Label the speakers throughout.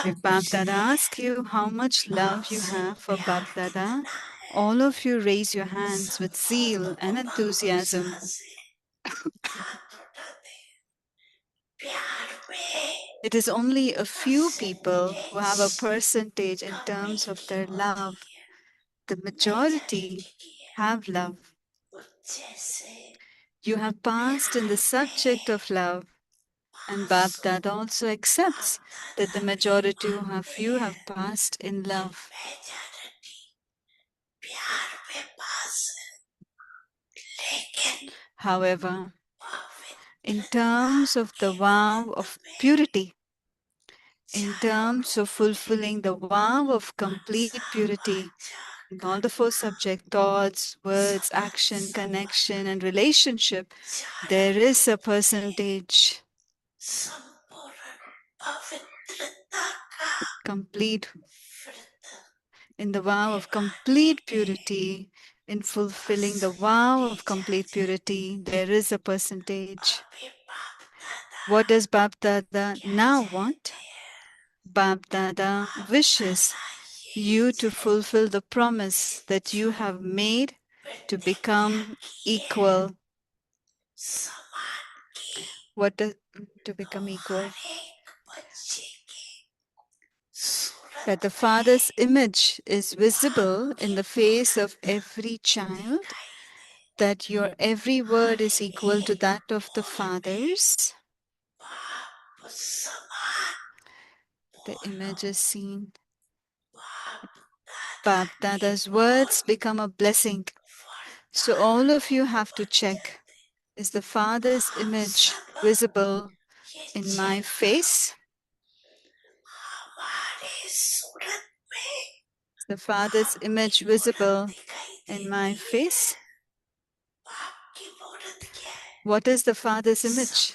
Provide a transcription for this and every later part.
Speaker 1: If Bap Dada asks you how much love you have for Bap Dada, all of you raise your hands with zeal and enthusiasm. It is only a few people who have a percentage in terms of their love. The majority have love. You have passed in the subject of love, and Bap Dada also accepts that the majority of you have passed in love. However, in terms of the vow of purity, in terms of fulfilling the vow of complete purity, in all the four subject thoughts, words, action, connection, and relationship, there is a percentage complete in the vow of complete purity. In fulfilling the vow of complete purity, there is a percentage. What does Bap Dada now want? Bap Dada wishes you to fulfill the promise that you have made to become equal. What does to become equal? That the Father's image is visible in the face of every child, that your every word is equal to that of the Father's. The image is seen. Bap Dada's words become a blessing. So all of you have to check, is the Father's image visible in my face? Is the Father's image visible in my face? What is the Father's image?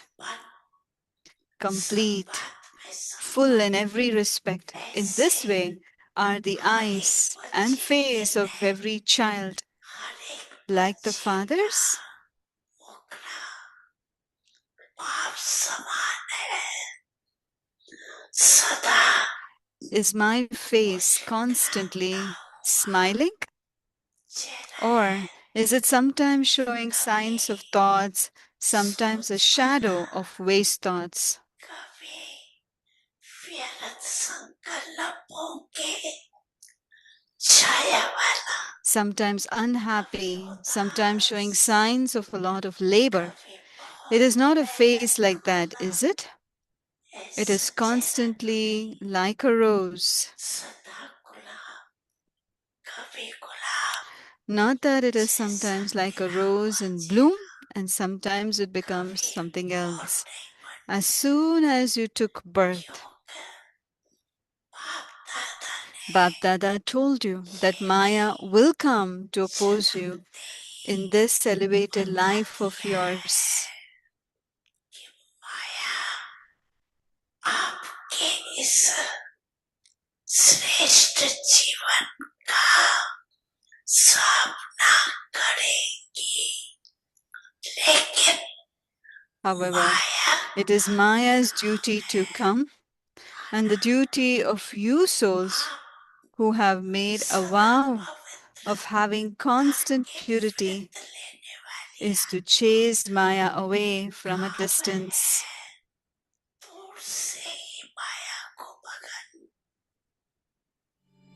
Speaker 1: Complete, full in every respect. In this way are the eyes and face of every child like the Father's. Is my face constantly smiling? Or is it sometimes showing signs of thoughts, sometimes a shadow of waste thoughts? Sometimes unhappy, sometimes showing signs of a lot of labor. It is not a face like that, is it? It is constantly like a rose. Not that it is sometimes like a rose in bloom and sometimes it becomes something else. As soon as you took birth, Bap Dada told you that Maya will come to oppose you in this elevated life of yours. However, it is Maya's duty to come, and the duty of you souls who have made a vow of having constant purity is to chase Maya away from a distance.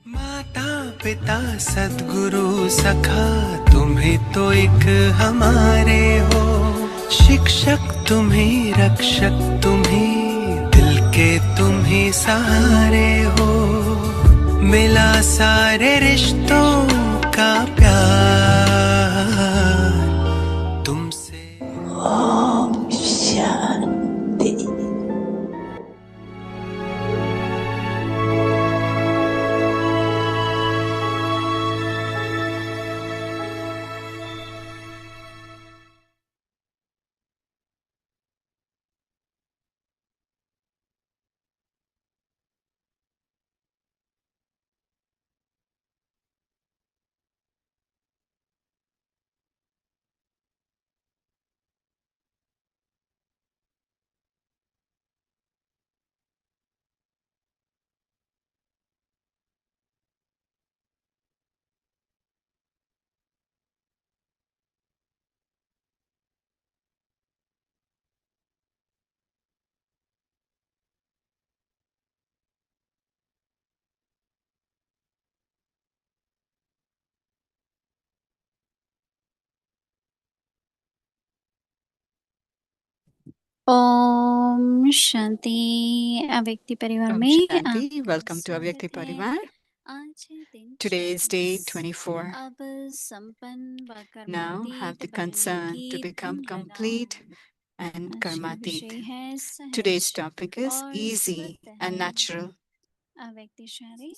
Speaker 2: माता पिता सद्गुरु सखा तुम्ही तो एक हमारे हो, शिक्षक तुम्ही रक्षक तुम्ही दिल के तुम्ही सहारे हो, मिला सारे रिश्तों का प्यार।
Speaker 3: ओम शांति अव्यक्ति परिवार
Speaker 1: Om
Speaker 3: में
Speaker 1: Shanti.
Speaker 3: आपका
Speaker 1: Welcome to Avyakti
Speaker 3: स्वागत है।
Speaker 1: Parivar.
Speaker 3: आज है दिन
Speaker 1: Today is day
Speaker 3: 24।
Speaker 1: 24.
Speaker 3: अब संपन्न व
Speaker 1: Now have
Speaker 3: कर्मातीत
Speaker 1: the
Speaker 3: बनने
Speaker 1: concern
Speaker 3: की
Speaker 1: to become
Speaker 3: धुन लगाओ।
Speaker 1: complete and
Speaker 3: आज का विषय
Speaker 1: karmatit.
Speaker 3: है सहज
Speaker 1: Today's topic is
Speaker 3: और
Speaker 1: easy
Speaker 3: स्वतः
Speaker 1: and natural.
Speaker 3: अव्यक्ति शारी।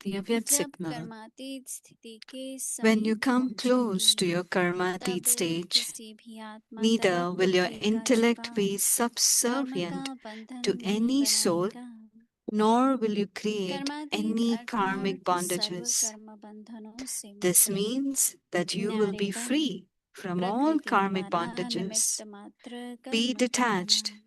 Speaker 1: The Avyakt
Speaker 3: जब
Speaker 1: signal.
Speaker 3: कर्मातीत स्थिति के
Speaker 1: When you
Speaker 3: समीप
Speaker 1: come close to
Speaker 3: पहुंचोगे
Speaker 1: your karmatit
Speaker 3: तब
Speaker 1: stage,
Speaker 3: किसी भी आत्मा
Speaker 1: neither
Speaker 3: तलक
Speaker 1: will your
Speaker 3: बुद्धि का
Speaker 1: intellect
Speaker 3: छिपाव
Speaker 1: be
Speaker 3: कर्म का
Speaker 1: subservient
Speaker 3: बंधन
Speaker 1: to
Speaker 3: नहीं
Speaker 1: any soul,
Speaker 3: बनाएगा।
Speaker 1: nor will you create
Speaker 3: कर्मातीत
Speaker 1: any karmic
Speaker 3: अर्थात सर्व
Speaker 1: bondages.
Speaker 3: कर्म बंधनों से
Speaker 1: This
Speaker 3: मुक्त
Speaker 1: means that you will be
Speaker 3: नारीपन
Speaker 1: free from all
Speaker 3: प्रकृति
Speaker 1: karmic
Speaker 3: द्वारा
Speaker 1: bondages.
Speaker 3: निमित्त मात्र
Speaker 1: Be
Speaker 3: कर्म
Speaker 1: detached,
Speaker 3: करना।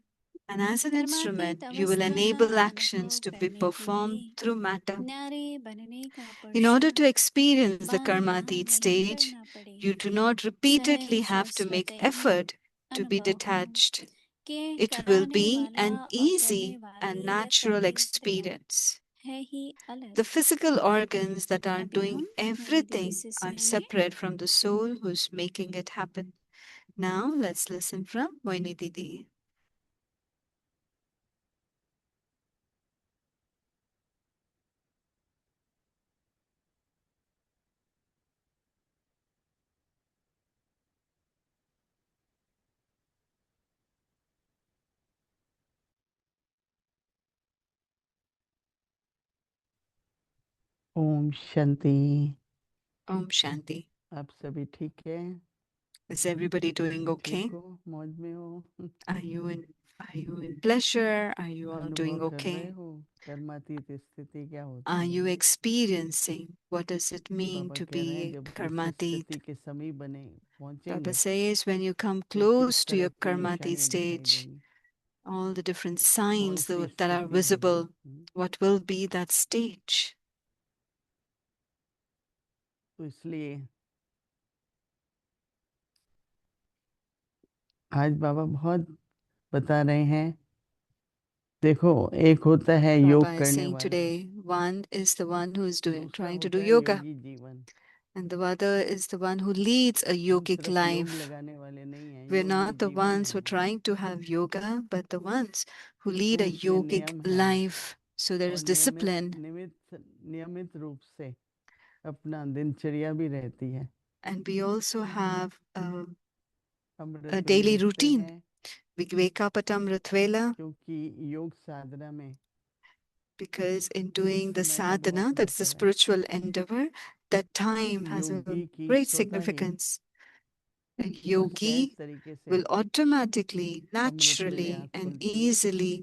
Speaker 1: and as an instrument,
Speaker 3: कर्मातीत
Speaker 1: you will
Speaker 3: अवस्था का
Speaker 1: enable actions
Speaker 3: अनुभव
Speaker 1: to be
Speaker 3: करने के
Speaker 1: performed
Speaker 3: लिए
Speaker 1: through matter.
Speaker 3: नारी बनने का
Speaker 1: In order to
Speaker 3: पुरुषार्थ
Speaker 1: experience the
Speaker 3: bar bar
Speaker 1: karmatit
Speaker 3: नहीं
Speaker 1: stage,
Speaker 3: करना पड़े।
Speaker 1: you do not repeatedly
Speaker 3: सहज और
Speaker 1: have to make
Speaker 3: स्वतः
Speaker 1: effort to be
Speaker 3: अनुभव हो
Speaker 1: detached.
Speaker 3: कि
Speaker 1: It will
Speaker 3: कराने
Speaker 1: be
Speaker 3: वाला
Speaker 1: an
Speaker 3: और
Speaker 1: easy
Speaker 3: करने वाले
Speaker 1: and
Speaker 3: या
Speaker 1: natural
Speaker 3: करने वाला
Speaker 1: experience.
Speaker 3: है ही अलग।
Speaker 1: The physical organs that are
Speaker 3: अभी
Speaker 1: doing
Speaker 3: हम मोहिनी दीदी
Speaker 1: everything
Speaker 3: से
Speaker 1: are
Speaker 3: सुनेंगे।
Speaker 1: separate from the soul who's making it happen. Now let's listen from Moini Didi.
Speaker 4: Om Shanti.
Speaker 1: Om Shanti.
Speaker 4: आप सभी ठीक है?
Speaker 1: Is everybody doing okay?
Speaker 4: ठीक हो? मौज में हो?
Speaker 1: Are you in pleasure? Are you all doing
Speaker 4: अनुभव कर रहे
Speaker 1: okay?
Speaker 4: हो कर्मातीत स्थिति क्या होती
Speaker 1: Are you
Speaker 4: है?
Speaker 1: experiencing what does it mean
Speaker 4: Baba
Speaker 1: to
Speaker 4: कह रहे हैं
Speaker 1: be
Speaker 4: जब उस
Speaker 1: karmatit?
Speaker 4: स्थिति के समीप बने
Speaker 1: Baba
Speaker 4: पहुंचेंगे
Speaker 1: says when you come
Speaker 4: तो किस
Speaker 1: close to
Speaker 4: तरह
Speaker 1: your
Speaker 4: की
Speaker 1: karmatit
Speaker 4: निशानियां दिखाई
Speaker 1: stage,
Speaker 4: देंगी,
Speaker 1: all the different
Speaker 4: कौन
Speaker 1: signs
Speaker 4: सी
Speaker 1: that are
Speaker 4: स्थिति होगी।
Speaker 1: visible, what will be that stage?
Speaker 4: तो इसलिए आज बाबा बहुत बता रहे हैं। देखो, एक होता है
Speaker 1: Baba
Speaker 4: योग
Speaker 1: is
Speaker 4: करने
Speaker 1: saying
Speaker 4: वाला,
Speaker 1: today, one is the one who is
Speaker 4: दूसरा
Speaker 1: trying to do
Speaker 4: होता है
Speaker 1: yoga,
Speaker 4: योगी जीवन।
Speaker 1: and the other is the one who leads a
Speaker 4: हम
Speaker 1: yogic
Speaker 4: सिर्फ योग
Speaker 1: life.
Speaker 4: लगाने वाले नहीं हैं,
Speaker 1: We're
Speaker 4: योगी
Speaker 1: not the
Speaker 4: जीवन
Speaker 1: ones who are
Speaker 4: है।
Speaker 1: trying to have yoga, but the ones who lead
Speaker 4: तो
Speaker 1: a
Speaker 4: उसमें
Speaker 1: yogic
Speaker 4: नियम है
Speaker 1: life. So there
Speaker 4: और
Speaker 1: is discipline,
Speaker 4: नियमित रूप से अपना दिनचर्या भी रहती है।
Speaker 1: and we also have
Speaker 4: Amrit
Speaker 1: a
Speaker 4: वेले
Speaker 1: daily
Speaker 4: उठते
Speaker 1: routine.
Speaker 4: हैं
Speaker 1: We wake up at Amrit Vela
Speaker 4: क्योंकि योग साधना में
Speaker 1: because in
Speaker 4: उस
Speaker 1: doing the
Speaker 4: समय का
Speaker 1: sadhana,
Speaker 4: बहुत
Speaker 1: that's the
Speaker 4: असर है।
Speaker 1: spiritual endeavor, that time has a
Speaker 4: योगी की
Speaker 1: great
Speaker 4: स्वतः ही
Speaker 1: significance. A
Speaker 4: सहज
Speaker 1: yogi
Speaker 4: तरीके से
Speaker 1: will automatically,
Speaker 4: अमृत वेले
Speaker 1: naturally,
Speaker 4: आँख
Speaker 1: and
Speaker 4: खुलती है,
Speaker 1: easily,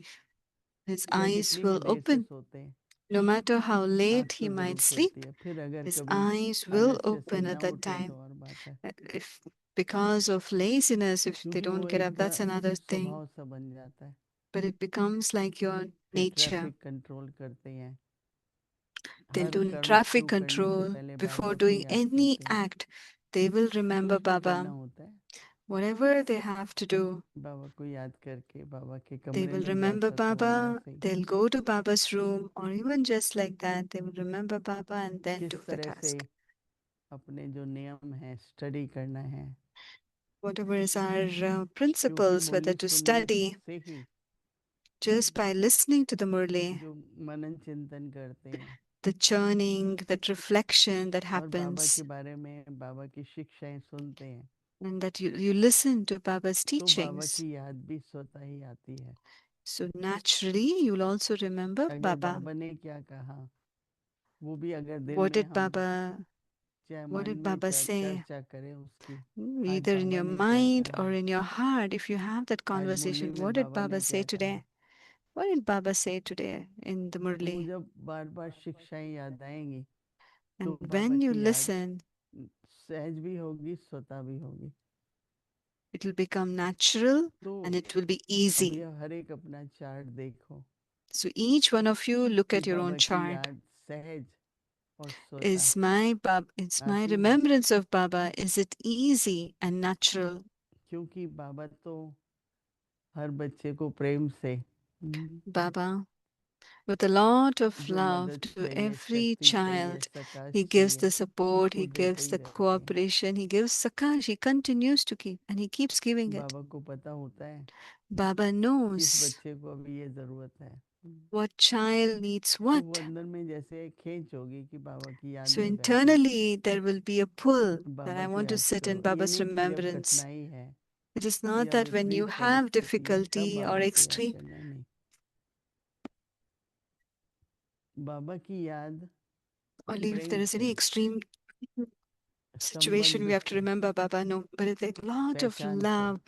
Speaker 1: his
Speaker 4: चाहे
Speaker 1: eyes
Speaker 4: कितनी भी
Speaker 1: will
Speaker 4: देर से
Speaker 1: open.
Speaker 4: सोते हैं,
Speaker 1: No matter how
Speaker 4: आँख
Speaker 1: late he
Speaker 4: तो
Speaker 1: might
Speaker 4: जरूर खुलती
Speaker 1: sleep,
Speaker 4: है। फिर अगर
Speaker 1: his
Speaker 4: कभी
Speaker 1: eyes will
Speaker 4: आलस्य से
Speaker 1: open at
Speaker 4: ना
Speaker 1: that
Speaker 4: उठे तो
Speaker 1: time.
Speaker 4: और बात है,
Speaker 1: If because of laziness, if they
Speaker 4: क्योंकि
Speaker 1: don't
Speaker 4: वो
Speaker 1: get up,
Speaker 4: एक
Speaker 1: that's another thing.
Speaker 4: स्वभाव सा बन जाता है।
Speaker 1: But it becomes like your
Speaker 4: फिर
Speaker 1: nature.
Speaker 4: ट्रैफिक कंट्रोल करते हैं,
Speaker 1: They'll
Speaker 4: हर
Speaker 1: do
Speaker 4: कर्म
Speaker 1: traffic
Speaker 4: शुरू करने से
Speaker 1: control
Speaker 4: पहले
Speaker 1: before
Speaker 4: बाबा को
Speaker 1: doing
Speaker 4: याद
Speaker 1: any
Speaker 4: करते हैं।
Speaker 1: act. They will remember
Speaker 4: कुछ भी करना
Speaker 1: Baba.
Speaker 4: होता है,
Speaker 1: Whatever they have to do,
Speaker 4: बाबा को याद करके बाबा के
Speaker 1: they
Speaker 4: कमरे
Speaker 1: will
Speaker 4: में जा
Speaker 1: remember
Speaker 4: सको, या
Speaker 1: Baba.
Speaker 4: ऐसे ही
Speaker 1: They'll go to Baba's room, or even just like that, they will remember Baba and then
Speaker 4: किस
Speaker 1: do the
Speaker 4: तरह से
Speaker 1: task.
Speaker 4: अपने जो नियम है स्टडी करना है,
Speaker 1: Whatever is our
Speaker 4: क्योंकि
Speaker 1: principles, whether
Speaker 4: बोली
Speaker 1: to
Speaker 4: सुनने
Speaker 1: study,
Speaker 4: से ही
Speaker 1: just by listening to the Murli,
Speaker 4: जो मनन चिंतन करते हैं
Speaker 1: the churning, that reflection that
Speaker 4: और बाबा के
Speaker 1: happens,
Speaker 4: बारे में बाबा की शिक्षाएं सुनते हैं,
Speaker 1: and that you listen to Baba's
Speaker 4: तो बाबा
Speaker 1: teachings.
Speaker 4: की याद भी स्वतः ही आती है।
Speaker 1: So naturally, you'll also remember
Speaker 4: अगर
Speaker 1: Baba.
Speaker 4: बाबा ने क्या कहा, वो भी अगर दिल
Speaker 1: What
Speaker 4: में
Speaker 1: did
Speaker 4: हम
Speaker 1: Baba
Speaker 4: चाहे
Speaker 1: What
Speaker 4: मन
Speaker 1: did
Speaker 4: में
Speaker 1: Baba say?
Speaker 4: चर्चा करें उसकी, आज
Speaker 1: Either in
Speaker 4: बाबा
Speaker 1: your
Speaker 4: ने क्या
Speaker 1: mind
Speaker 4: कहा,
Speaker 1: or in your heart, if you have that
Speaker 4: आज मुरली
Speaker 1: conversation,
Speaker 4: में
Speaker 1: what did
Speaker 4: बाबा
Speaker 1: Baba
Speaker 4: ने
Speaker 1: say
Speaker 4: क्या कहा,
Speaker 1: today? What did Baba say today in the
Speaker 4: तो वो
Speaker 1: Murli?
Speaker 4: जब बार बार शिक्षाएं याद आएंगी तो
Speaker 1: And
Speaker 4: बाबा
Speaker 1: when you
Speaker 4: की याद
Speaker 1: listen,
Speaker 4: सहज भी होगी, स्वतः भी होगी।
Speaker 1: it will become natural
Speaker 4: तो
Speaker 1: and it will be
Speaker 4: अब
Speaker 1: easy.
Speaker 4: यह हर एक अपना चार्ट देखो
Speaker 1: So each one of you look
Speaker 4: कि
Speaker 1: at your
Speaker 4: बाबा
Speaker 1: own
Speaker 4: की
Speaker 1: chart.
Speaker 4: याद सहज और स्वतः
Speaker 1: It's my
Speaker 4: आती है,
Speaker 1: remembrance of Baba. Is it easy and natural?
Speaker 4: क्योंकि बाबा तो हर बच्चे को प्रेम से
Speaker 1: Baba with a lot of
Speaker 4: जो
Speaker 1: love
Speaker 4: मदद
Speaker 1: to
Speaker 4: चाहिए,
Speaker 1: every
Speaker 4: शक्ति चाहिए,
Speaker 1: child.
Speaker 4: प्रकाश
Speaker 1: He gives
Speaker 4: चाहिए,
Speaker 1: the support,
Speaker 4: वो
Speaker 1: he
Speaker 4: देते
Speaker 1: gives
Speaker 4: ही
Speaker 1: the
Speaker 4: रहते हैं।
Speaker 1: cooperation, he gives sakash, he continues to give and he keeps giving it.
Speaker 4: बाबा को पता होता है
Speaker 1: Baba
Speaker 4: किस
Speaker 1: knows
Speaker 4: बच्चे को अभी ये जरूरत है।
Speaker 1: what child needs
Speaker 4: तो
Speaker 1: what.
Speaker 4: वो अंदर में जैसे खींच होगी कि बाबा की याद
Speaker 1: So
Speaker 4: में बैठूं,
Speaker 1: internally, there will be a pull that
Speaker 4: Baba
Speaker 1: I
Speaker 4: की
Speaker 1: want to
Speaker 4: याद
Speaker 1: sit in
Speaker 4: करो। ये
Speaker 1: Baba's
Speaker 4: नहीं कि जब
Speaker 1: remembrance.
Speaker 4: कठिनाई है
Speaker 1: It is not
Speaker 4: या
Speaker 1: that when you
Speaker 4: विपरीत
Speaker 1: have
Speaker 4: परिस्थिति है तब
Speaker 1: difficulty or
Speaker 4: बाबा को याद
Speaker 1: extreme,
Speaker 4: करना है, नहीं। बाबा की याद
Speaker 1: only if
Speaker 4: Prem
Speaker 1: there is
Speaker 4: से,
Speaker 1: any extreme situation
Speaker 4: संबंध
Speaker 1: we have to
Speaker 4: से,
Speaker 1: remember Baba. No, but it's a lot of
Speaker 4: पहचान से,
Speaker 1: love,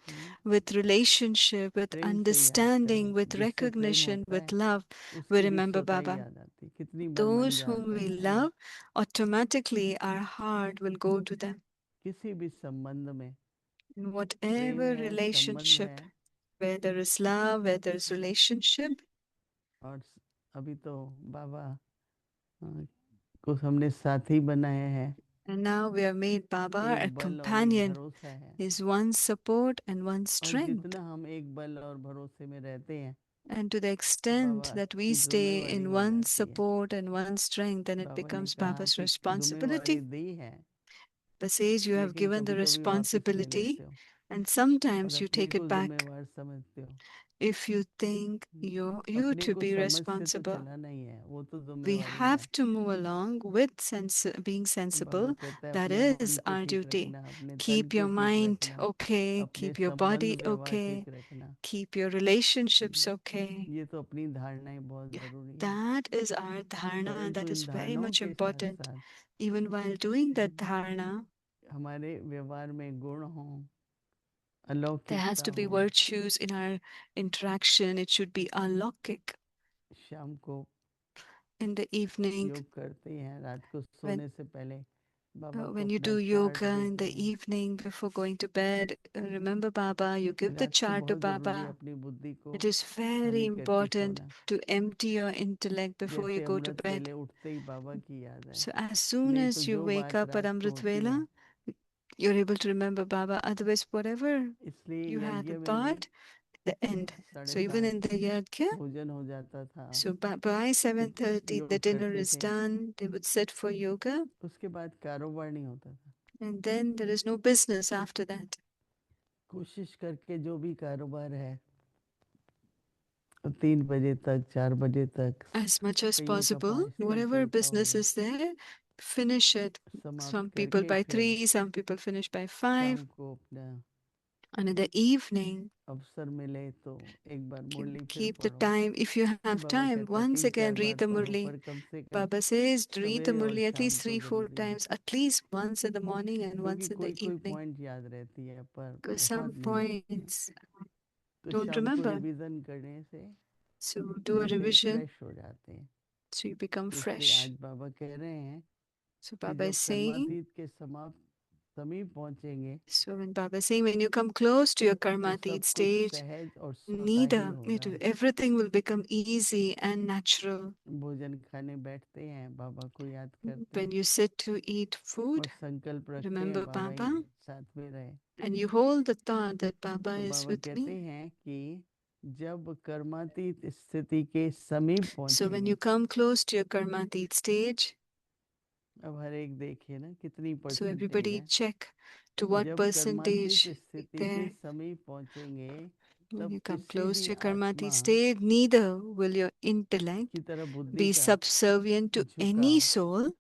Speaker 1: with relationship, with
Speaker 4: प्रेम से याद
Speaker 1: understanding,
Speaker 4: करो।
Speaker 1: with
Speaker 4: जिससे प्रेम
Speaker 1: recognition,
Speaker 4: होता
Speaker 1: with
Speaker 4: है
Speaker 1: love, we
Speaker 4: उसकी भी
Speaker 1: remember
Speaker 4: स्वताई
Speaker 1: Baba.
Speaker 4: याद आती है। कितनी बार मन
Speaker 1: Those whom
Speaker 4: जाता
Speaker 1: we
Speaker 4: है
Speaker 1: love, automatically our heart will go to them.
Speaker 4: किसी भी संबंध में।
Speaker 1: In
Speaker 4: प्रेम
Speaker 1: whatever
Speaker 4: है, संबंध
Speaker 1: relationship,
Speaker 4: है।
Speaker 1: where there is love, where there is relationship.
Speaker 4: और अभी तो बाबा को हमने साथी बनाया है,
Speaker 1: And now we have made Baba a
Speaker 4: एक बल और एक
Speaker 1: companion.
Speaker 4: भरोसा है।
Speaker 1: Is one support and one
Speaker 4: और
Speaker 1: strength.
Speaker 4: जितना हम एक बल और भरोसे में रहते हैं,
Speaker 1: And to the extent
Speaker 4: Baba
Speaker 1: that we
Speaker 4: की
Speaker 1: stay
Speaker 4: जिम्मेवारी
Speaker 1: in
Speaker 4: हो
Speaker 1: one
Speaker 4: जाती है।
Speaker 1: support and one strength, then it
Speaker 4: बाबा ने
Speaker 1: becomes
Speaker 4: कहा
Speaker 1: Baba's
Speaker 4: कि
Speaker 1: responsibility.
Speaker 4: जिम्मेवारी दी है,
Speaker 1: But says you have
Speaker 4: लेकिन
Speaker 1: given the
Speaker 4: कभी कभी वापस ले
Speaker 1: responsibility,
Speaker 4: लेते हो
Speaker 1: and
Speaker 4: और
Speaker 1: sometimes you
Speaker 4: अपने
Speaker 1: take
Speaker 4: को
Speaker 1: it back
Speaker 4: जिम्मेवार समझते हो।
Speaker 1: if you think you
Speaker 4: अपने
Speaker 1: to
Speaker 4: को
Speaker 1: be
Speaker 4: समझ से तो
Speaker 1: responsible.
Speaker 4: चला नहीं है, वो तो
Speaker 1: We
Speaker 4: जिम्मेवारी है।
Speaker 1: have to move along with being
Speaker 4: Baba
Speaker 1: sensible.
Speaker 4: कहता है
Speaker 1: That
Speaker 4: अपने मन
Speaker 1: is
Speaker 4: को
Speaker 1: our
Speaker 4: ठीक
Speaker 1: duty.
Speaker 4: रखना, अपने तन
Speaker 1: Keep
Speaker 4: को
Speaker 1: your
Speaker 4: ठीक
Speaker 1: mind
Speaker 4: रखना,
Speaker 1: okay,
Speaker 4: अपने
Speaker 1: keep your
Speaker 4: संबंध
Speaker 1: body
Speaker 4: व्यवहार
Speaker 1: okay,
Speaker 4: ठीक रखना।
Speaker 1: keep your relationships okay.
Speaker 4: ये तो अपनी धारणाएं बहुत जरूरी है।
Speaker 1: That is our dharana, and
Speaker 4: परंतु
Speaker 1: that
Speaker 4: इन
Speaker 1: is very
Speaker 4: धारणाओं
Speaker 1: much
Speaker 4: के साथ
Speaker 1: important.
Speaker 4: साथ
Speaker 1: Even while doing that dharana,
Speaker 4: हमारे व्यवहार में गुण हो,
Speaker 1: there has
Speaker 4: अलौकिकता
Speaker 1: to be
Speaker 4: हो।
Speaker 1: virtues in our interaction. It should be alaukik.
Speaker 4: शाम को
Speaker 1: In the evening,
Speaker 4: योग करते हैं, रात को
Speaker 1: when
Speaker 4: सोने से पहले बाबा को
Speaker 1: when you
Speaker 4: अपना
Speaker 1: do
Speaker 4: चार्ट
Speaker 1: yoga in
Speaker 4: देते
Speaker 1: the
Speaker 4: हैं।
Speaker 1: evening before going to bed, remember Baba, you give the
Speaker 4: रात को
Speaker 1: chart to
Speaker 4: बहुत जरूरी है
Speaker 1: Baba.
Speaker 4: अपनी बुद्धि को
Speaker 1: It is very
Speaker 4: खाली करके
Speaker 1: important
Speaker 4: सोना।
Speaker 1: to empty your intellect before you
Speaker 4: जैसे
Speaker 1: go to
Speaker 4: अमृत
Speaker 1: bed.
Speaker 4: वेले उठते ही बाबा की याद है,
Speaker 1: So as soon
Speaker 4: नहीं तो
Speaker 1: as you
Speaker 4: जो
Speaker 1: wake
Speaker 4: बात
Speaker 1: up at
Speaker 4: रात को
Speaker 1: Amrit
Speaker 4: होती है।
Speaker 1: Vela, you're able to remember Baba. Otherwise, whatever
Speaker 4: इसलिए
Speaker 1: you had
Speaker 4: यज्ञ
Speaker 1: the
Speaker 4: में भी
Speaker 1: thought, the end. So even in the yajna,
Speaker 4: भोजन हो जाता था,
Speaker 1: so by 7:30 the
Speaker 4: योग
Speaker 1: dinner
Speaker 4: करते
Speaker 1: is
Speaker 4: थे,
Speaker 1: done. They would sit for yoga,
Speaker 4: उसके बाद कारोबार नहीं होता था।
Speaker 1: and then there is no business after that.
Speaker 4: कोशिश करके जो भी कारोबार है 3 बजे तक, 4 बजे तक,
Speaker 1: As much as
Speaker 4: कईयों का
Speaker 1: possible,
Speaker 4: 5 तक
Speaker 1: whatever
Speaker 4: चलता
Speaker 1: business
Speaker 4: होगा,
Speaker 1: is there, finish it.
Speaker 4: समाप्त
Speaker 1: Some people
Speaker 4: करके
Speaker 1: by
Speaker 4: फिर
Speaker 1: 3, some people finish by 5.
Speaker 4: शाम को अपना
Speaker 1: And in the evening,
Speaker 4: अवसर मिले तो एक बार मुरली फिर
Speaker 1: keep the
Speaker 4: पढ़ो।
Speaker 1: time. If you
Speaker 4: तो
Speaker 1: have
Speaker 4: बाबा
Speaker 1: time,
Speaker 4: कहता है
Speaker 1: once
Speaker 4: 3-4
Speaker 1: again read
Speaker 4: bar
Speaker 1: the
Speaker 4: पढ़ो,
Speaker 1: Murli.
Speaker 4: पर कम से कम
Speaker 1: Baba says, read the
Speaker 4: सवेरे और
Speaker 1: Murli at
Speaker 4: शाम
Speaker 1: least
Speaker 4: को
Speaker 1: 3-4
Speaker 4: जरूरी है,
Speaker 1: times, at least once in the morning and
Speaker 4: क्योंकि
Speaker 1: once in the
Speaker 4: कोई कोई
Speaker 1: evening.
Speaker 4: पॉइंट याद रहती है पर
Speaker 1: Because
Speaker 4: बहुत
Speaker 1: some
Speaker 4: नहीं।
Speaker 1: points
Speaker 4: तो
Speaker 1: don't
Speaker 4: शाम को
Speaker 1: remember.
Speaker 4: रिवीजन करने से
Speaker 1: So do a
Speaker 4: जैसे
Speaker 1: revision,
Speaker 4: फ्रेश हो जाते हैं।
Speaker 1: so you become
Speaker 4: इसलिए
Speaker 1: fresh.
Speaker 4: आज बाबा कह रहे हैं
Speaker 1: So
Speaker 4: कि
Speaker 1: Baba
Speaker 4: जब
Speaker 1: is saying,
Speaker 4: कर्मातीत के समीप पहुंचेंगे
Speaker 1: so when Baba is saying, when you come close to your
Speaker 4: तो
Speaker 1: karmatit
Speaker 4: सब कुछ
Speaker 1: stage,
Speaker 4: सहज और स्वतः ही
Speaker 1: neither,
Speaker 4: होगा।
Speaker 1: everything will become easy and natural.
Speaker 4: भोजन खाने बैठते हैं, बाबा को याद करते
Speaker 1: When
Speaker 4: हैं
Speaker 1: you sit to eat
Speaker 4: और
Speaker 1: food,
Speaker 4: संकल्प रखते हैं
Speaker 1: remember
Speaker 4: बाबा ही
Speaker 1: Baba,
Speaker 4: साथ में रहे।
Speaker 1: and you hold the thought that Baba
Speaker 4: तो
Speaker 1: is
Speaker 4: बाबा
Speaker 1: with
Speaker 4: कहते
Speaker 1: me.
Speaker 4: हैं कि जब कर्मातीत स्थिति के समीप
Speaker 1: So when
Speaker 4: पहुंचेंगे,
Speaker 1: you come close to your karmatit stage,
Speaker 4: अब हर एक देखिए ना कितनी
Speaker 1: so
Speaker 4: परसेंटेज
Speaker 1: everybody
Speaker 4: है।
Speaker 1: check to what
Speaker 4: जब कर्मातीत
Speaker 1: percentage
Speaker 4: स्थिति के
Speaker 1: there.
Speaker 4: समीप पहुंचेंगे
Speaker 1: When
Speaker 4: तब
Speaker 1: you come
Speaker 4: किसी
Speaker 1: close
Speaker 4: भी
Speaker 1: to your
Speaker 4: आत्मा
Speaker 1: karmatit stage, neither will your intellect
Speaker 4: की तरह बुद्धि
Speaker 1: be
Speaker 4: का
Speaker 1: subservient to any
Speaker 4: झुकाव,
Speaker 1: soul,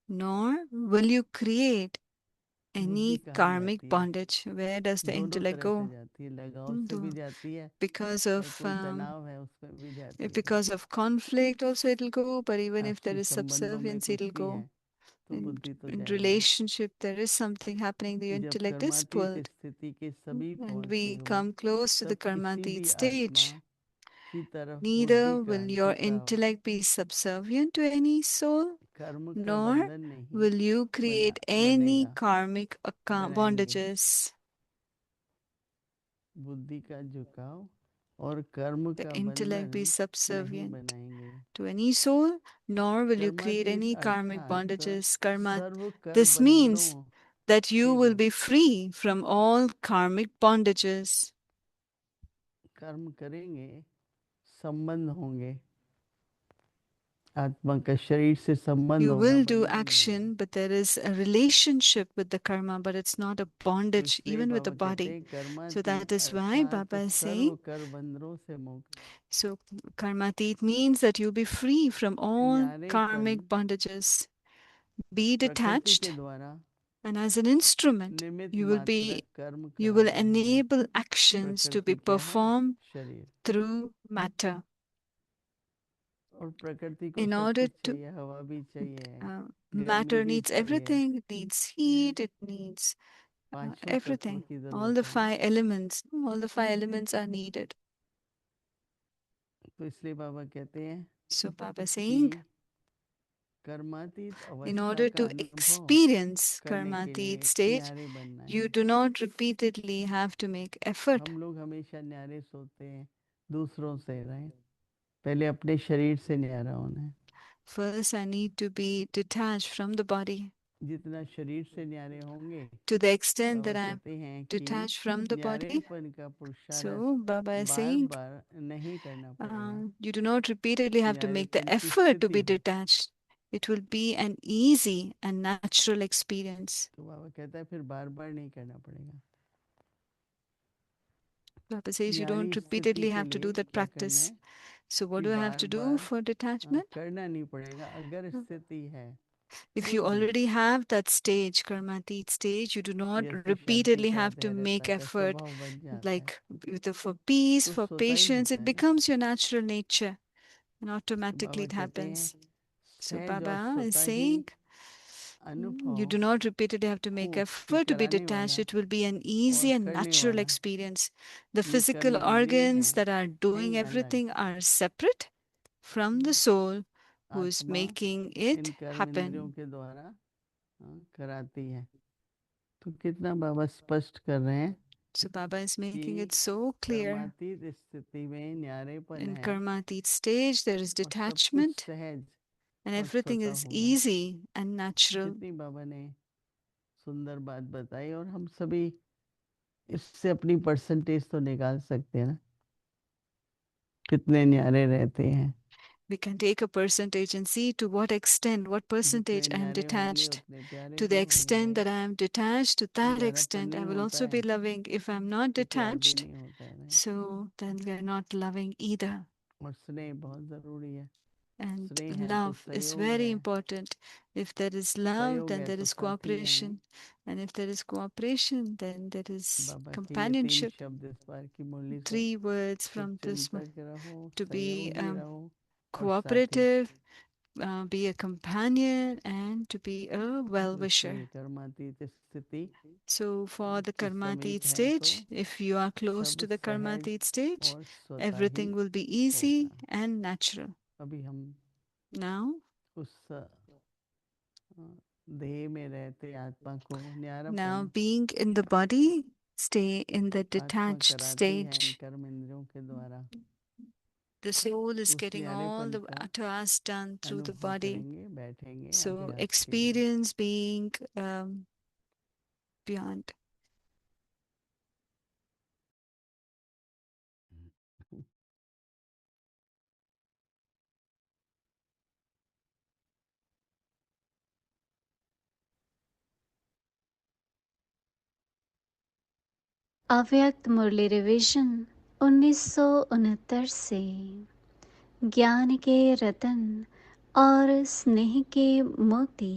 Speaker 1: nor will you create
Speaker 4: बुद्धि
Speaker 1: any
Speaker 4: कहाँ
Speaker 1: karmic
Speaker 4: जाती है?
Speaker 1: bondage. Where does the
Speaker 4: दोनों
Speaker 1: intellect
Speaker 4: तरह से
Speaker 1: go?
Speaker 4: जाती है, लगाव से भी जाती है
Speaker 1: Because
Speaker 4: और
Speaker 1: of
Speaker 4: कोई तनाव है उसमें भी जाती है।
Speaker 1: because of conflict also it'll go, but even if there
Speaker 4: आपसी
Speaker 1: is
Speaker 4: संबंधों में
Speaker 1: subservience,
Speaker 4: कुछ
Speaker 1: it'll
Speaker 4: भी
Speaker 1: go.
Speaker 4: है तो बुद्धि तो
Speaker 1: In
Speaker 4: जाएगी।
Speaker 1: relationship, there is something happening, the
Speaker 4: जब
Speaker 1: intellect is
Speaker 4: कर्मातीत
Speaker 1: pulled.
Speaker 4: स्थिति के समीप
Speaker 1: And
Speaker 4: पहुंचते
Speaker 1: we
Speaker 4: हो
Speaker 1: come close to the
Speaker 4: तब किसी
Speaker 1: karmatit
Speaker 4: भी आत्मा
Speaker 1: stage.
Speaker 4: की तरफ बुद्धि
Speaker 1: Neither
Speaker 4: का
Speaker 1: will your
Speaker 4: झुकाव
Speaker 1: intellect be subservient to any soul,
Speaker 4: कर्म का
Speaker 1: nor
Speaker 4: बंधन नहीं
Speaker 1: will you create any
Speaker 4: बनेगा,
Speaker 1: karmic
Speaker 4: बनाएंगे।
Speaker 1: bondages.
Speaker 4: बुद्धि का झुकाव और कर्म
Speaker 1: The
Speaker 4: का
Speaker 1: intellect
Speaker 4: बंधन
Speaker 1: be
Speaker 4: नहीं
Speaker 1: subservient
Speaker 4: बनाएंगे।
Speaker 1: to any soul, nor will you create
Speaker 4: कर्मातीत
Speaker 1: any karmic
Speaker 4: अर्थात
Speaker 1: bondages. Karma.
Speaker 4: सर्व कर्म
Speaker 1: This means
Speaker 4: बंधनों
Speaker 1: that you
Speaker 4: से
Speaker 1: will be
Speaker 4: मुक्त।
Speaker 1: free from all karmic bondages.
Speaker 4: कर्म करेंगे, संबंध होंगे, आत्मा का शरीर से संबंध
Speaker 1: You
Speaker 4: होगा,
Speaker 1: will do
Speaker 4: बंधन नहीं
Speaker 1: action,
Speaker 4: है।
Speaker 1: but there is a relationship with the karma, but it's not a
Speaker 4: तो
Speaker 1: bondage,
Speaker 4: इसलिए
Speaker 1: even with the
Speaker 4: बाबा कहते
Speaker 1: body.
Speaker 4: हैं
Speaker 1: So that
Speaker 4: कर्मातीत
Speaker 1: is why
Speaker 4: अर्थात
Speaker 1: Baba is
Speaker 4: सर्व
Speaker 1: saying,
Speaker 4: कर बंधनों से मुक्त।
Speaker 1: so karmatit means that you'll be free from all
Speaker 4: न्यारेपन
Speaker 1: karmic bondages. Be
Speaker 4: प्रकृति
Speaker 1: detached,
Speaker 4: के द्वारा
Speaker 1: and as an instrument,
Speaker 4: निमित्त
Speaker 1: you will
Speaker 4: मात्र
Speaker 1: be
Speaker 4: कर्म
Speaker 1: you will
Speaker 4: कराना है।
Speaker 1: enable actions to be
Speaker 4: प्रकृति क्या है?
Speaker 1: performed
Speaker 4: शरीर।
Speaker 1: through matter.
Speaker 4: और प्रकृति को
Speaker 1: In
Speaker 4: सब
Speaker 1: order
Speaker 4: कुछ
Speaker 1: to
Speaker 4: चाहिए, हवा भी चाहिए, गर्मी
Speaker 1: matter
Speaker 4: भी
Speaker 1: needs
Speaker 4: चाहिए,
Speaker 1: everything. It needs heat. It needs
Speaker 4: पांचों तत्व
Speaker 1: everything.
Speaker 4: की
Speaker 1: All
Speaker 4: जरूरत
Speaker 1: the
Speaker 4: है।
Speaker 1: five elements. All the five elements are needed.
Speaker 4: तो इसलिए बाबा कहते हैं
Speaker 1: So Baba saying,
Speaker 4: कि कर्मातीत
Speaker 1: in
Speaker 4: अवस्था
Speaker 1: order
Speaker 4: का
Speaker 1: to
Speaker 4: अनुभव
Speaker 1: experience
Speaker 4: करने के लिए
Speaker 1: karmatit stage,
Speaker 4: न्यारे बनना
Speaker 1: you
Speaker 4: है।
Speaker 1: do not repeatedly have to make effort.
Speaker 4: हम लोग हमेशा न्यारे सोचते हैं दूसरों से, रहे पहले अपने शरीर से न्यारा होना है।
Speaker 1: First, I need to be detached from the body.
Speaker 4: जितना शरीर से न्यारे होंगे,
Speaker 1: To the extent that
Speaker 4: Baba
Speaker 1: I am
Speaker 4: कहते हैं कि
Speaker 1: detached from the body,
Speaker 4: न्यारेपन का पुरुषार्थ
Speaker 1: so Baba is
Speaker 4: bar
Speaker 1: saying,
Speaker 4: बार नहीं करना पड़ेगा।
Speaker 1: you do not repeatedly have to make the
Speaker 4: न्यारेपन की
Speaker 1: effort to
Speaker 4: स्थिति
Speaker 1: be
Speaker 4: है।
Speaker 1: detached. It will be an easy and natural experience.
Speaker 4: तो बाबा कहता है फिर बार बार नहीं करना पड़ेगा।
Speaker 1: Baba says you
Speaker 4: न्यारी
Speaker 1: don't
Speaker 4: स्थिति
Speaker 1: repeatedly
Speaker 4: के
Speaker 1: have to
Speaker 4: लिए
Speaker 1: do that
Speaker 4: क्या करना
Speaker 1: practice.
Speaker 4: है
Speaker 1: So what
Speaker 4: कि
Speaker 1: do I have
Speaker 4: bar
Speaker 1: to do
Speaker 4: bar
Speaker 1: for detachment?
Speaker 4: करना नहीं पड़ेगा। अगर स्थिति है
Speaker 1: If
Speaker 4: फिर
Speaker 1: you
Speaker 4: भी
Speaker 1: already have that stage, karmatit stage, you do not
Speaker 4: जैसे शांति
Speaker 1: repeatedly
Speaker 4: का
Speaker 1: have to make
Speaker 4: धैर्यता का
Speaker 1: effort.
Speaker 4: स्वभाव बन जाता है,
Speaker 1: Like for peace,
Speaker 4: तो
Speaker 1: for
Speaker 4: सोता ही
Speaker 1: patience,
Speaker 4: रहता
Speaker 1: it
Speaker 4: है ना।
Speaker 1: becomes your natural nature, and
Speaker 4: तो
Speaker 1: automatically
Speaker 4: बाबा
Speaker 1: it
Speaker 4: कहते हैं
Speaker 1: happens. So
Speaker 4: सहज और
Speaker 1: Baba is
Speaker 4: स्वतः ही
Speaker 1: saying, you do
Speaker 4: अनुभव
Speaker 1: not repeatedly have to
Speaker 4: हो
Speaker 1: make
Speaker 4: कि
Speaker 1: effort to be
Speaker 4: कराने
Speaker 1: detached.
Speaker 4: वाला
Speaker 1: It will be an
Speaker 4: और
Speaker 1: easy and
Speaker 4: करने
Speaker 1: natural
Speaker 4: वाला
Speaker 1: experience. The
Speaker 4: ये
Speaker 1: physical
Speaker 4: कर्म इंद्रिय
Speaker 1: organs
Speaker 4: हैं,
Speaker 1: that are doing
Speaker 4: नहीं अलग।
Speaker 1: everything are separate from the soul who is
Speaker 4: आत्मा
Speaker 1: making
Speaker 4: इन
Speaker 1: it
Speaker 4: कर्म इंद्रियों
Speaker 1: happen.
Speaker 4: के द्वारा कराती है। तो कितना बाबा स्पष्ट कर रहे हैं
Speaker 1: So Baba is making
Speaker 4: कि
Speaker 1: it so clear.
Speaker 4: कर्मातीत स्थिति में न्यारेपन
Speaker 1: In
Speaker 4: है
Speaker 1: karmatit stage, there is
Speaker 4: और सब कुछ
Speaker 1: detachment
Speaker 4: सहज
Speaker 1: and
Speaker 4: और
Speaker 1: everything
Speaker 4: स्वतः
Speaker 1: is
Speaker 4: होगा।
Speaker 1: easy and natural.
Speaker 4: कितनी बाबा ने सुंदर बात बताई और हम सभी इससे अपनी परसेंटेज तो निकाल सकते हैं ना, कितने न्यारे रहते हैं।
Speaker 1: We can take a percentage and see to what extent, what percentage
Speaker 4: जितने
Speaker 1: I am
Speaker 4: न्यारे होंगे
Speaker 1: detached.
Speaker 4: उतने प्यारे
Speaker 1: To
Speaker 4: भी
Speaker 1: the
Speaker 4: होंगे।
Speaker 1: extent that I am detached, to that
Speaker 4: न्यारापन
Speaker 1: extent, I
Speaker 4: नहीं
Speaker 1: will
Speaker 4: होता
Speaker 1: also
Speaker 4: है
Speaker 1: be loving. If I'm not
Speaker 4: तो प्यार भी
Speaker 1: detached,
Speaker 4: नहीं होता है, नहीं।
Speaker 1: so then we are not loving either.
Speaker 4: और स्नेह बहुत जरूरी है।
Speaker 1: And
Speaker 4: स्नेह है तो
Speaker 1: love is
Speaker 4: सहयोग
Speaker 1: very
Speaker 4: है,
Speaker 1: important. If there is love,
Speaker 4: सहयोग
Speaker 1: then
Speaker 4: है
Speaker 1: there
Speaker 4: तो
Speaker 1: is
Speaker 4: साथी है।
Speaker 1: cooperation. And if there is cooperation, then there is
Speaker 4: बाबा के ये 3
Speaker 1: companionship.
Speaker 4: शब्द इस बार की मुरली से
Speaker 1: 3 words from this
Speaker 4: चिंतक रहो,
Speaker 1: to be
Speaker 4: सहयोगी रहो और साथी।
Speaker 1: cooperative, be a companion, and to be a
Speaker 4: तो
Speaker 1: well-wisher.
Speaker 4: इसलिए कर्मातीत स्थिति
Speaker 1: So for the
Speaker 4: के समीप
Speaker 1: karmatit
Speaker 4: है तो
Speaker 1: stage, if you are close
Speaker 4: सब
Speaker 1: to the
Speaker 4: सहज
Speaker 1: karmatit stage,
Speaker 4: और स्वतः ही
Speaker 1: everything will be easy
Speaker 4: होगा।
Speaker 1: and natural.
Speaker 4: अभी हम
Speaker 1: Now,
Speaker 4: उस देह में रहते आत्मा को
Speaker 1: now
Speaker 4: न्यारापन
Speaker 1: being in the body, stay in the
Speaker 4: आत्मा
Speaker 1: detached
Speaker 4: कराती है इन
Speaker 1: stage.
Speaker 4: कर्म इंद्रियों के द्वारा।
Speaker 1: The soul is
Speaker 4: उस
Speaker 1: getting all
Speaker 4: न्यारेपन
Speaker 1: the
Speaker 4: का
Speaker 1: tasks done through the
Speaker 4: अनुभव
Speaker 1: body.
Speaker 4: करेंगे, बैठेंगे
Speaker 1: So
Speaker 4: अभ्यास के लिए।
Speaker 1: experience being beyond.
Speaker 3: अव्यक्त मुरली रिवीजन 1969 से ज्ञान के रतन और स्नेह के मोती।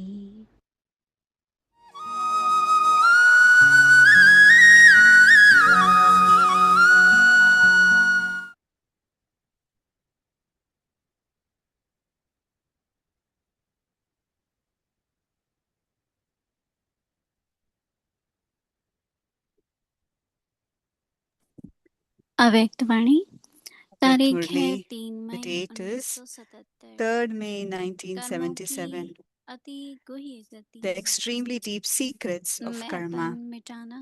Speaker 3: अव्यक्त वाणी तारीख है
Speaker 1: Murli,
Speaker 3: 3
Speaker 1: the
Speaker 3: May
Speaker 1: date is
Speaker 3: 1977।
Speaker 1: 3rd May
Speaker 3: कर्मों की
Speaker 1: 1977.
Speaker 3: अति गुह्य गति,
Speaker 1: The extremely deep secrets of
Speaker 3: मैंपन
Speaker 1: karma.
Speaker 3: मिटाना,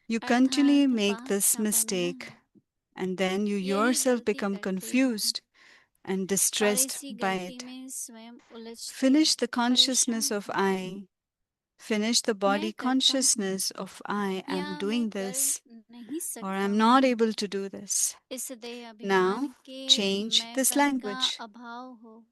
Speaker 1: You continually
Speaker 3: अर्थात
Speaker 1: make
Speaker 3: पाक
Speaker 1: this
Speaker 3: सा
Speaker 1: mistake,
Speaker 3: बनना।
Speaker 1: and then you
Speaker 3: यही
Speaker 1: yourself
Speaker 3: गलती
Speaker 1: become
Speaker 3: करते हम
Speaker 1: confused and
Speaker 3: और
Speaker 1: distressed
Speaker 3: इसी
Speaker 1: by
Speaker 3: गलती
Speaker 1: it.
Speaker 3: में स्वयं उलझते
Speaker 1: Finish the
Speaker 3: परेशान
Speaker 1: consciousness of
Speaker 3: होते।
Speaker 1: I. Finish the
Speaker 3: मैं
Speaker 1: body
Speaker 3: करता हूँ
Speaker 1: consciousness of I
Speaker 3: या
Speaker 1: am
Speaker 3: मैं
Speaker 1: doing
Speaker 3: कर
Speaker 1: this,
Speaker 3: नहीं
Speaker 1: or
Speaker 3: सकता
Speaker 1: I'm
Speaker 3: हूँ।
Speaker 1: not able to do this.
Speaker 3: इस देह अभिमान
Speaker 1: Now
Speaker 3: के
Speaker 1: change this
Speaker 3: मैंपन का
Speaker 1: language.
Speaker 3: अभाव हो,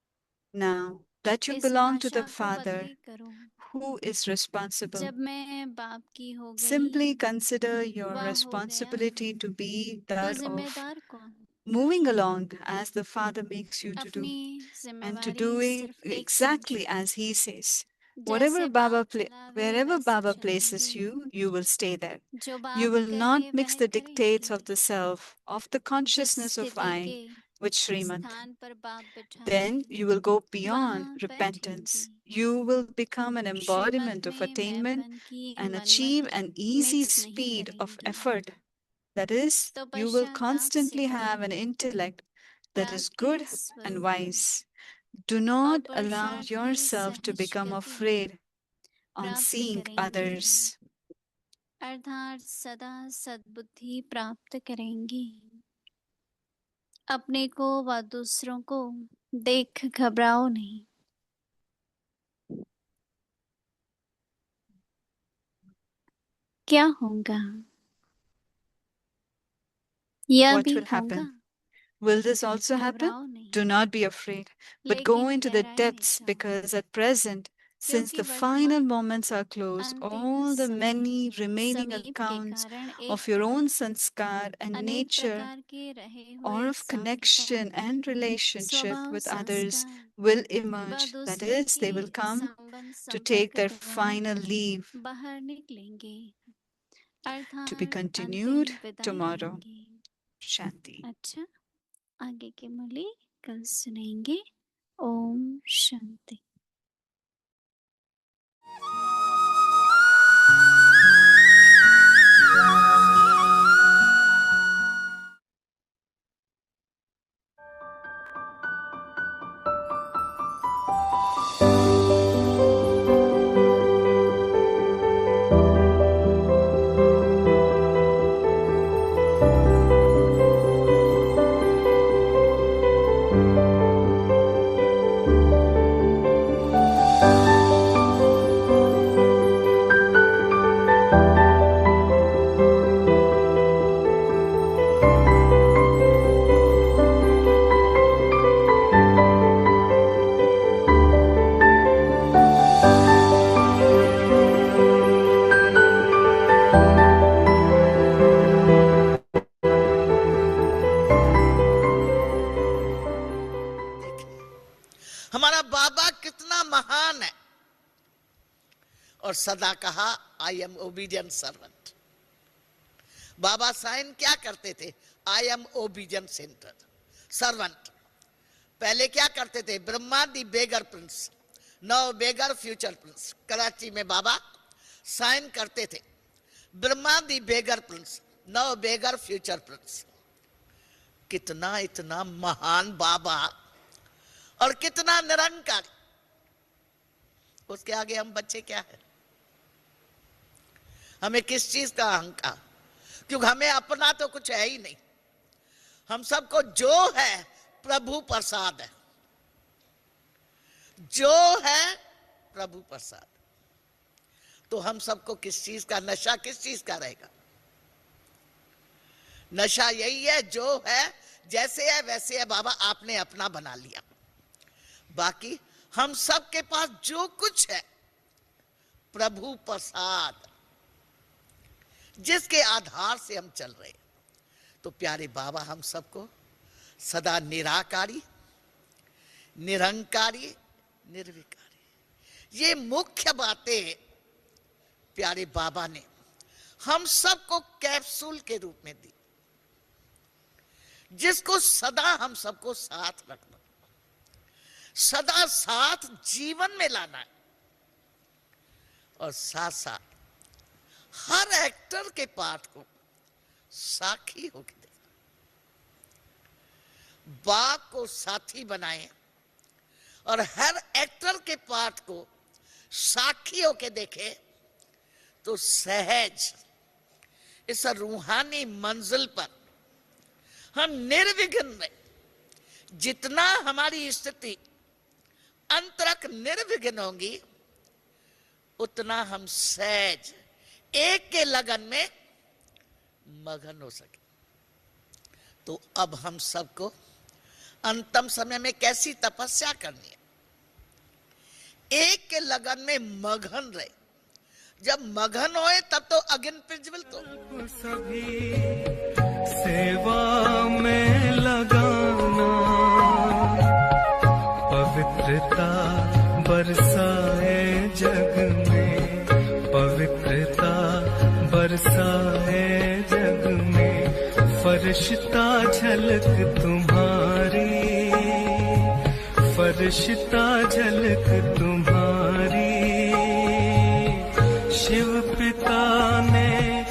Speaker 1: Now that you
Speaker 3: इस
Speaker 1: belong to
Speaker 3: भाषा
Speaker 1: the
Speaker 3: को
Speaker 1: Father
Speaker 3: बदली करो।
Speaker 1: who is responsible,
Speaker 3: जब मैं बाप की हो गई
Speaker 1: simply consider your
Speaker 3: वह हो गया,
Speaker 1: responsibility to be
Speaker 3: तो
Speaker 1: that of
Speaker 3: जिम्मेदार कौन?
Speaker 1: moving along as the Father makes you to do,
Speaker 3: अपनी
Speaker 1: and to
Speaker 3: जिम्मेवारी
Speaker 1: doing
Speaker 3: सिर्फ एक
Speaker 1: exactly
Speaker 3: समझो।
Speaker 1: as He says.
Speaker 3: जैसे
Speaker 1: Whatever Baba
Speaker 3: बाप चलावे
Speaker 1: wherever
Speaker 3: वैसे
Speaker 1: Baba places
Speaker 3: चलेंगी।
Speaker 1: you will stay there.
Speaker 3: जो
Speaker 1: You
Speaker 3: बाप
Speaker 1: will not
Speaker 3: कहे
Speaker 1: mix
Speaker 3: वह
Speaker 1: the dictates
Speaker 3: करेंगी।
Speaker 1: of the self, of the
Speaker 3: जिस
Speaker 1: consciousness of
Speaker 3: स्थिति
Speaker 1: I,
Speaker 3: के
Speaker 1: with Srimad.
Speaker 3: स्थान पर बाप बिठाए
Speaker 1: Then you will go beyond
Speaker 3: वहाँ
Speaker 1: repentance.
Speaker 3: बैठेंगी।
Speaker 1: You will become an
Speaker 3: Shrimad
Speaker 1: embodiment of
Speaker 3: में
Speaker 1: attainment
Speaker 3: मैंपन की
Speaker 1: and achieve
Speaker 3: Manmath
Speaker 1: an easy
Speaker 3: mix नहीं
Speaker 1: speed of
Speaker 3: करेंगी।
Speaker 1: effort. That is,
Speaker 3: तो
Speaker 1: you will
Speaker 3: पश्चाताप से
Speaker 1: constantly have an
Speaker 3: पहले
Speaker 1: intellect that is
Speaker 3: प्राप्ति
Speaker 1: good and
Speaker 3: स्वरूप
Speaker 1: wise. Do
Speaker 3: और
Speaker 1: not allow
Speaker 3: पुरुषार्थ की
Speaker 1: yourself to
Speaker 3: सहज
Speaker 1: become
Speaker 3: गति
Speaker 1: afraid on
Speaker 3: प्राप्त
Speaker 1: seeing
Speaker 3: करेंगी।
Speaker 1: others.
Speaker 3: अर्थात सदा सद्बुद्धि प्राप्त करेंगी। अपने को व दूसरों को देख घबराओ नहीं। क्या होगा? यह
Speaker 1: What
Speaker 3: भी
Speaker 1: will
Speaker 3: होगा।
Speaker 1: happen? Will this also happen?
Speaker 3: घबराओ नहीं।
Speaker 1: Do not be afraid, but go
Speaker 3: लेकिन
Speaker 1: into the
Speaker 3: गहराई में
Speaker 1: depths,
Speaker 3: जाओ।
Speaker 1: because at present, since
Speaker 3: क्योंकि
Speaker 1: the final
Speaker 3: वर्तमान
Speaker 1: moments are close,
Speaker 3: अंतिम
Speaker 1: all the
Speaker 3: समय
Speaker 1: many remaining
Speaker 3: समीप के
Speaker 1: accounts
Speaker 3: कारण
Speaker 1: of
Speaker 3: एक
Speaker 1: your own sanskar and
Speaker 3: अनेक
Speaker 1: nature
Speaker 3: प्रकार के रहे
Speaker 1: or
Speaker 3: हुए
Speaker 1: of connection and relationship
Speaker 3: स्वभाव
Speaker 1: with others
Speaker 3: संस्कार
Speaker 1: will
Speaker 3: व
Speaker 1: emerge. That
Speaker 3: दूसरे
Speaker 1: is, they
Speaker 3: के
Speaker 1: will come
Speaker 3: संबंध
Speaker 1: to
Speaker 3: संपर्क
Speaker 1: take their
Speaker 3: द्वारा
Speaker 1: final leave,
Speaker 3: बाहर निकलेंगे
Speaker 1: to be
Speaker 3: अर्थात
Speaker 1: continued
Speaker 3: अंतिम विदाई
Speaker 1: tomorrow.
Speaker 3: लेंगे।
Speaker 1: Shanti.
Speaker 3: अच्छा, आगे के मुरली कल सुनेंगे। ओम शांति।
Speaker 5: हमारा बाबा कितना महान है और सदा कहा आई एम ओबीडियंट सर्वेंट। बाबा साइन क्या करते थे? I am obedient centre servant. पहले क्या करते थे? Brahma the beggar prince, now beggar future prince. Karachi में बाबा साइन करते थे, Brahma the beggar prince, now beggar future prince. कितना इतना महान बाबा और कितना निरंकारी। उसके आगे हम बच्चे क्या है? हमें किस चीज का अहंकार? क्योंकि हमें अपना तो कुछ है ही नहीं। हम सबको जो है प्रभु प्रसाद है, जो है प्रभु प्रसाद। तो हम सबको किस चीज का नशा, किस चीज का रहेगा? नशा यही है, जो है जैसे है वैसे है। बाबा आपने अपना बना लिया। बाकी हम सब के पास जो कुछ है प्रभु प्रसाद, जिसके आधार से हम चल रहे हैं। तो प्यारे बाबा हम सबको सदा निराकारी, निरंकारी, निर्विकारी, ये मुख्य बातें प्यारे बाबा ने हम सबको कैप्सूल के रूप में दी, जिसको सदा हम सबको साथ रखना, सदा साथ जीवन में लाना है। और साथ साथ हर एक्टर के पार्ट को साखी होकर देखना। बाप को साथी बनाए और हर एक्टर के पार्ट को साखी होकर देखे, तो सहज इस रूहानी मंजिल पर हम निर्विघ्न में, जितना हमारी स्थिति अंतरक निर्विघ्न होंगी, उतना हम सहज एक के लगन में मगन हो सके। तो अब हम सबको अंतिम समय में कैसी तपस्या करनी है? एक के लगन में मगन रहे। जब मगन होए तब तो अगेन प्रिंसिपल तो
Speaker 2: सभी सेवा में लगाना, पवित्रता बरसाए जग में, पवित्रता बरसाए जग में, फरिश्ता झलक तुम्हारी, फरिश्ता झलक तुम्हारी।